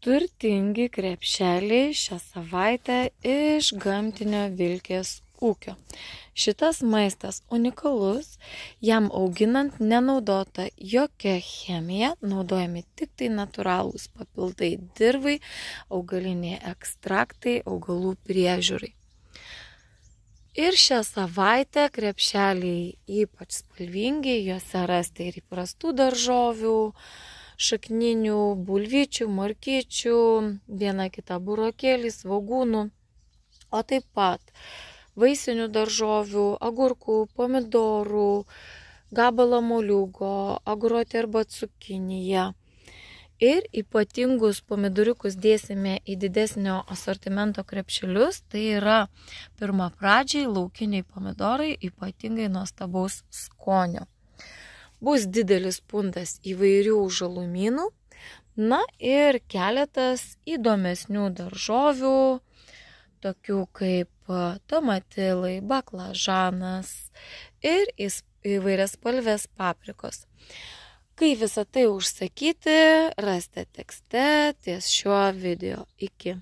Turtingi krepšeliai šią savaitę iš gamtinio Vilkės ūkio. Šitas maistas unikalus, jam auginant nenaudota jokia chemija, naudojami tik tai natūralūs papildai dirvai, augaliniai ekstraktai, augalų priežiūrai. Ir šią savaitę krepšeliai ypač spalvingi, juose rasti ir įprastų daržovių, šakninių, bulvyčių, morkyčių, viena kita burokėlį, svogūnų, o taip pat vaisinių daržovių, agurkų, pomidorų, gabalą moliūgo, agurotį arba cukiniją. Ir ypatingus pomidoriukus dėsime į didesnio asortimento krepšelius, tai yra pirmapradžiai laukiniai pomidorai, ypatingai nuostabaus skonio. Bus didelis puntas įvairių žalumynų, na ir keletas įdomesnių daržovių, tokių kaip tomatilai, baklažanas ir įvairiaspalvės paprikos. Kai visą tai užsakyti, rasite tekste ties šiuo video. Iki.